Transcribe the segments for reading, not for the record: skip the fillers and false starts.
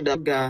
surga.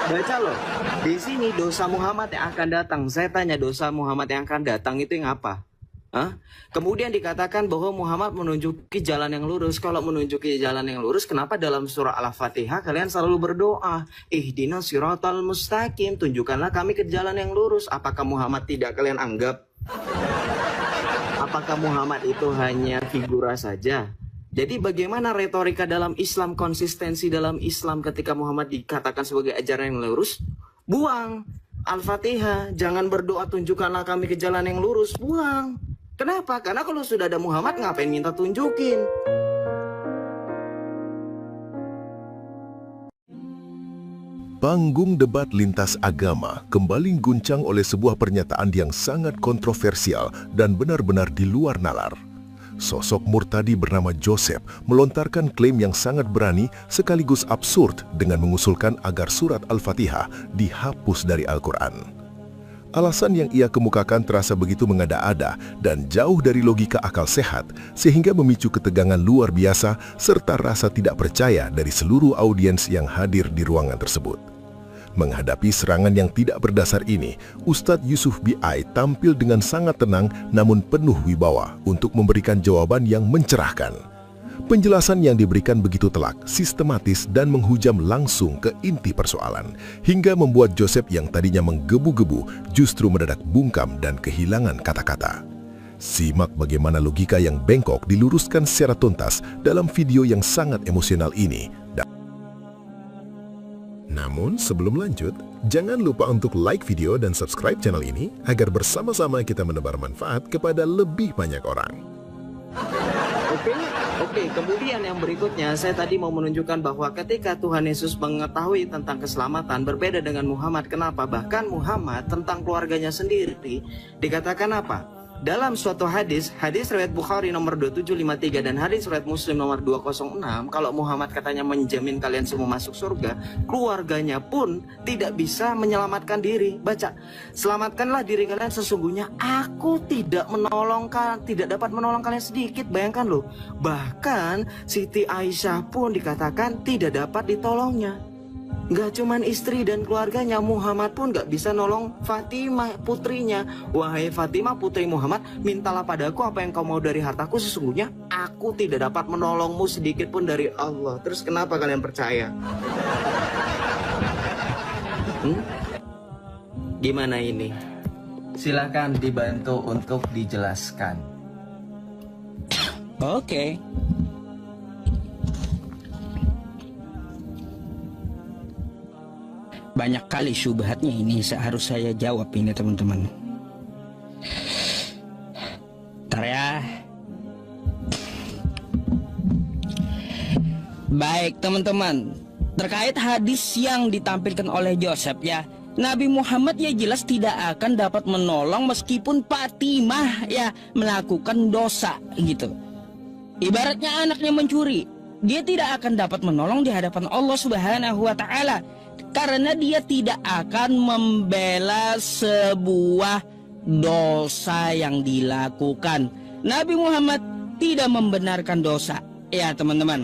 Baca loh. Di sini dosa Muhammad yang akan datang. Saya tanya, dosa Muhammad yang akan datang itu yang apa? Hah? Kemudian dikatakan bahwa Muhammad menunjuki jalan yang lurus. Kalau menunjuki jalan yang lurus, kenapa dalam surah Al-Fatihah kalian selalu berdoa, ihdinas siratal mustaqim, tunjukkanlah kami ke jalan yang lurus. Apakah Muhammad tidak kalian anggap? Apakah Muhammad itu hanya figura saja? Jadi bagaimana retorika dalam Islam, konsistensi dalam Islam ketika Muhammad dikatakan sebagai ajaran yang lurus? Buang Al-Fatihah, jangan berdoa tunjukkanlah kami ke jalan yang lurus, buang. Kenapa? Karena kalau sudah ada Muhammad, ngapain minta tunjukin? Panggung debat lintas agama kembali guncang oleh sebuah pernyataan yang sangat kontroversial dan benar-benar di luar nalar. Sosok murtadi bernama Joseph melontarkan klaim yang sangat berani sekaligus absurd dengan mengusulkan agar surat Al-Fatihah dihapus dari Al-Quran. Alasan yang ia kemukakan terasa begitu mengada-ada dan jauh dari logika akal sehat, sehingga memicu ketegangan luar biasa serta rasa tidak percaya dari seluruh audiens yang hadir di ruangan tersebut. Menghadapi serangan yang tidak berdasar ini, Ustadz Yusuf B.I. tampil dengan sangat tenang namun penuh wibawa untuk memberikan jawaban yang mencerahkan. Penjelasan yang diberikan begitu telak, sistematis, dan menghujam langsung ke inti persoalan, hingga membuat Joseph yang tadinya menggebu-gebu justru mendadak bungkam dan kehilangan kata-kata. Simak bagaimana logika yang bengkok diluruskan secara tuntas dalam video yang sangat emosional ini. Namun sebelum lanjut, jangan lupa untuk like video dan subscribe channel ini agar bersama-sama kita menebar manfaat kepada lebih banyak orang. Oke, kemudian yang berikutnya saya tadi mau menunjukkan bahwa ketika Tuhan Yesus mengetahui tentang keselamatan berbeda dengan Muhammad. Kenapa? Bahkan Muhammad tentang keluarganya sendiri dikatakan apa? Dalam suatu hadis riwayat Bukhari nomor 2753 dan hadis riwayat Muslim nomor 206, kalau Muhammad katanya menjamin kalian semua masuk surga, keluarganya pun tidak bisa menyelamatkan diri. Baca, selamatkanlah diri kalian, sesungguhnya aku tidak dapat menolong kalian sedikit. Bayangkan loh, bahkan Siti Aisyah pun dikatakan tidak dapat ditolongnya. Gak cuman istri dan keluarganya, Muhammad pun gak bisa nolong Fatimah putrinya. Wahai Fatimah putri Muhammad, mintalah padaku apa yang kau mau dari hartaku, sesungguhnya aku tidak dapat menolongmu sedikit pun dari Allah. Terus kenapa kalian percaya? Gimana ini? Silakan dibantu untuk dijelaskan. Oke. Banyak kali syubhatnya ini, harus saya jawab ini teman-teman. Ntar ya. Baik teman-teman, terkait hadis yang ditampilkan oleh Joseph ya, Nabi Muhammad ya jelas tidak akan dapat menolong meskipun Fatimah ya melakukan dosa gitu. Ibaratnya anaknya mencuri, dia tidak akan dapat menolong di hadapan Allah Subhanahu wa Ta'ala, karena dia tidak akan membela sebuah dosa yang dilakukan. Nabi Muhammad tidak membenarkan dosa. Ya teman-teman,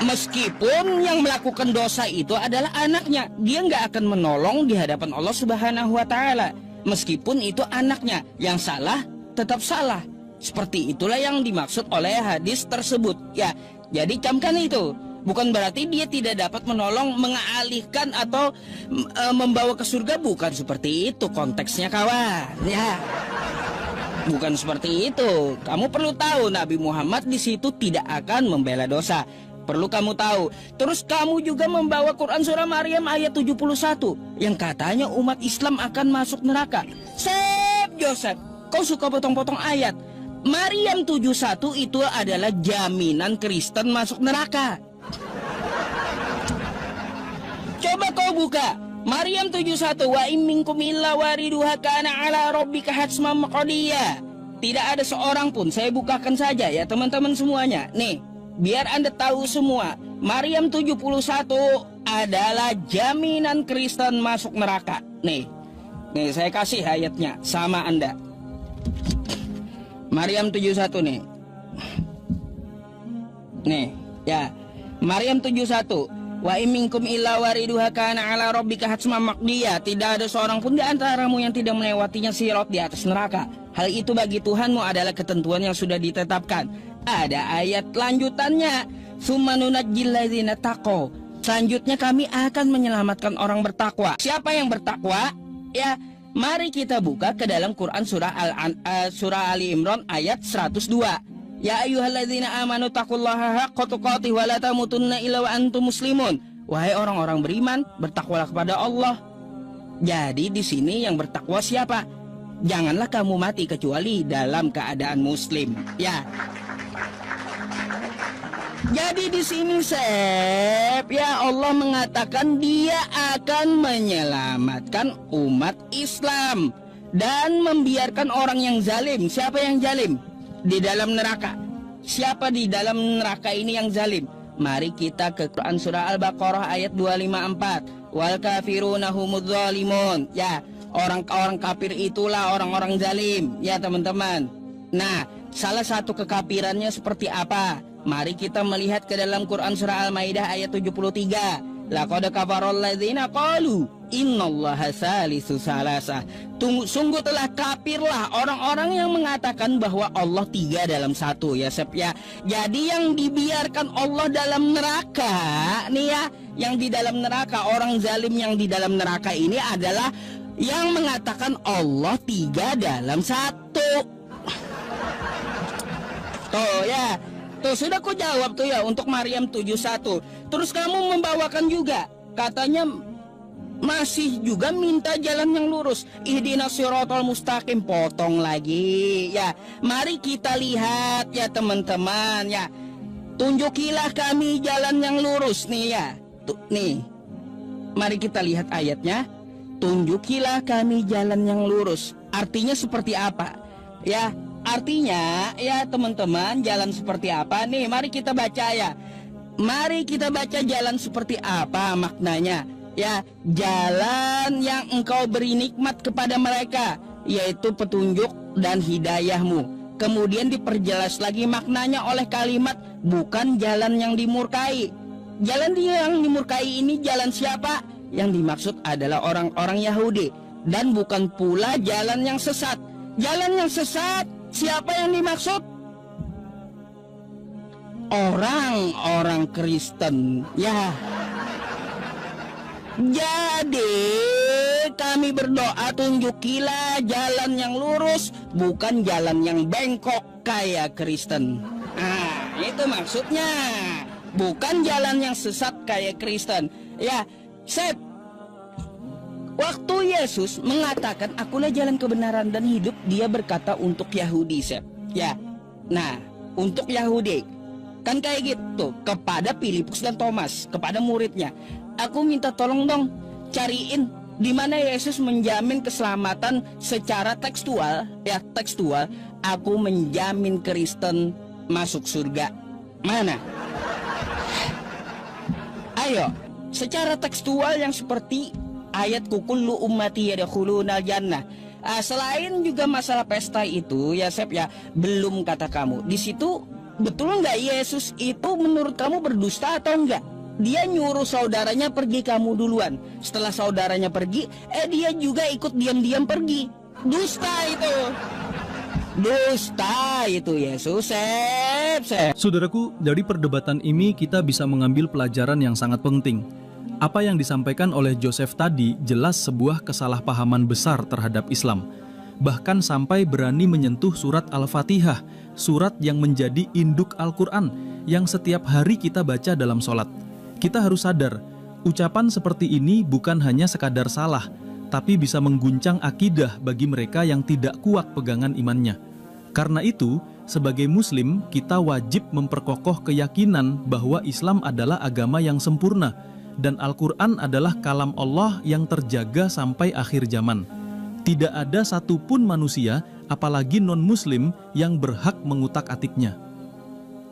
meskipun yang melakukan dosa itu adalah anaknya, dia nggak akan menolong di hadapan Allah Subhanahu wa Ta'ala. Meskipun itu anaknya, yang salah tetap salah. Seperti itulah yang dimaksud oleh hadis tersebut. Ya, jadi camkan itu. Bukan berarti dia tidak dapat menolong, mengalihkan atau membawa ke surga. Bukan seperti itu konteksnya kawan. Ya, bukan seperti itu. Kamu perlu tahu Nabi Muhammad di situ tidak akan membela dosa. Perlu kamu tahu. Terus kamu juga membawa Quran surah Maryam ayat 71 yang katanya umat Islam akan masuk neraka. Joseph, kau suka potong-potong ayat. Maryam 71 itu adalah jaminan Kristen masuk neraka. Coba kau buka Maryam 71, wa in minkum illa wariduha kana ala rabbika hatsman maqdiya. Tidak ada seorang pun, saya bukakan saja ya teman-teman semuanya. Nih, biar Anda tahu semua, Maryam 71 adalah jaminan Kristen masuk neraka. Nih saya kasih ayatnya sama Anda. Maryam 71 nih. Nih, ya. Maryam 71. Wa in minkum illa wariduha kana ala rabbika hatsman maqdiya. Tidak ada seorang pun di antaramu yang tidak melewatinya sirat di atas neraka. Hal itu bagi Tuhanmu adalah ketentuan yang sudah ditetapkan. Ada ayat lanjutannya. Tsumma nunajjil ladzina taqaw. Selanjutnya kami akan menyelamatkan orang bertakwa. Siapa yang bertakwa? Ya, mari kita buka ke dalam Quran surah Ali Imran ayat 102. Ya ayyuhalladzina amanu taqullaha haqqa tuqatih wa la tamutunna illa wa antum muslimun. Wahai orang-orang beriman, bertakwalah kepada Allah. Jadi di sini yang bertakwa siapa? Janganlah kamu mati kecuali dalam keadaan muslim. Ya. Jadi di sini ya Allah mengatakan Dia akan menyelamatkan umat Islam dan membiarkan orang yang zalim. Siapa yang zalim? Di dalam neraka. Siapa di dalam neraka ini yang zalim? Mari kita ke Quran surah Al-Baqarah ayat 254. Wal kafiruna humudz zalimun. Ya, orang-orang kafir itulah orang-orang zalim. Ya teman-teman. Nah, salah satu kekafirannya seperti apa? Mari kita melihat ke dalam Quran surah Al-Maidah ayat 73. Laqad kafaral ladzina qalu innallaha salisu salasa. Sungguh telah kafirlah orang-orang yang mengatakan bahwa Allah 3 dalam 1 ya Sep ya. Jadi yang dibiarkan Allah dalam neraka nih ya, yang di dalam neraka, orang zalim yang di dalam neraka ini adalah yang mengatakan Allah 3 dalam 1. Tuh ya. Tuh sudah ku jawab tuh ya untuk Maryam 71. Terus kamu membawakan juga, katanya masih juga minta jalan yang lurus. Ihdinas siratal mustaqim, potong lagi. Ya, mari kita lihat ya teman-teman ya. Tunjukilah kami jalan yang lurus nih ya. Tuh nih. Mari kita lihat ayatnya. Tunjukilah kami jalan yang lurus. Artinya seperti apa? Ya. Artinya ya teman-teman, jalan seperti apa nih? Mari kita baca ya. Mari kita baca jalan seperti apa maknanya. Ya, jalan yang engkau beri nikmat kepada mereka, yaitu petunjuk dan hidayahmu. Kemudian diperjelas lagi maknanya oleh kalimat bukan jalan yang dimurkai. Jalan yang dimurkai ini jalan siapa? Yang dimaksud adalah orang-orang Yahudi. Dan bukan pula jalan yang sesat. Jalan yang sesat siapa yang dimaksud? Orang-orang Kristen. Ya. Jadi kami berdoa tunjukilah jalan yang lurus, bukan jalan yang bengkok kayak Kristen. Nah, itu maksudnya. Bukan jalan yang sesat kayak Kristen. Ya, Sep. Waktu Yesus mengatakan akulah jalan kebenaran dan hidup, Dia berkata untuk Yahudi, Sep. Ya. Nah, untuk Yahudi kan kayak gitu kepada Filipus dan Thomas, kepada muridnya. Aku minta tolong dong cariin di mana Yesus menjamin keselamatan secara tekstual, ya tekstual. Aku menjamin Kristen masuk surga. Mana? Ayo, secara tekstual yang seperti ayat kullu ummati yadkhulunal jannah. Selain juga masalah pesta itu ya Sep ya, belum kata kamu. Di situ betul nggak Yesus itu menurut kamu berdusta atau enggak? Dia nyuruh saudaranya pergi, kamu duluan. Setelah saudaranya pergi, dia juga ikut diam-diam pergi. Dusta itu. Dusta itu Yesus. Sep. Saudaraku, dari perdebatan ini kita bisa mengambil pelajaran yang sangat penting. Apa yang disampaikan oleh Joseph tadi jelas sebuah kesalahpahaman besar terhadap Islam. Bahkan sampai berani menyentuh surat Al-Fatihah, surat yang menjadi induk Al-Quran, yang setiap hari kita baca dalam sholat. Kita harus sadar, ucapan seperti ini bukan hanya sekadar salah, tapi bisa mengguncang akidah bagi mereka yang tidak kuat pegangan imannya. Karena itu, sebagai Muslim, kita wajib memperkokoh keyakinan bahwa Islam adalah agama yang sempurna, dan Al-Quran adalah kalam Allah yang terjaga sampai akhir zaman. Tidak ada satupun manusia, apalagi non-Muslim, yang berhak mengutak-atiknya.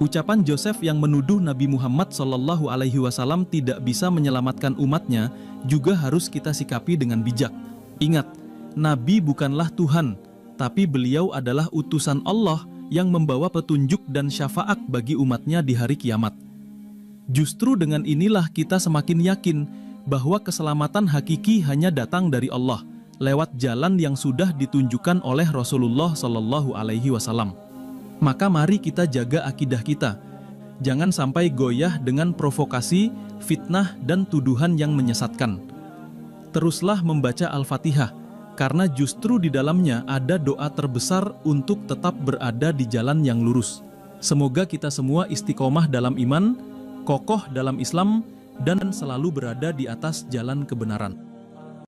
Ucapan Joseph yang menuduh Nabi Muhammad SAW tidak bisa menyelamatkan umatnya juga harus kita sikapi dengan bijak. Ingat, Nabi bukanlah Tuhan, tapi beliau adalah utusan Allah yang membawa petunjuk dan syafaat bagi umatnya di hari kiamat. Justru dengan inilah kita semakin yakin bahwa keselamatan hakiki hanya datang dari Allah lewat jalan yang sudah ditunjukkan oleh Rasulullah Shallallahu Alaihi Wasallam. Maka mari kita jaga akidah kita. Jangan sampai goyah dengan provokasi, fitnah, dan tuduhan yang menyesatkan. Teruslah membaca Al-Fatihah, karena justru di dalamnya ada doa terbesar untuk tetap berada di jalan yang lurus. Semoga kita semua istiqomah dalam iman, kokoh dalam Islam, dan selalu berada di atas jalan kebenaran.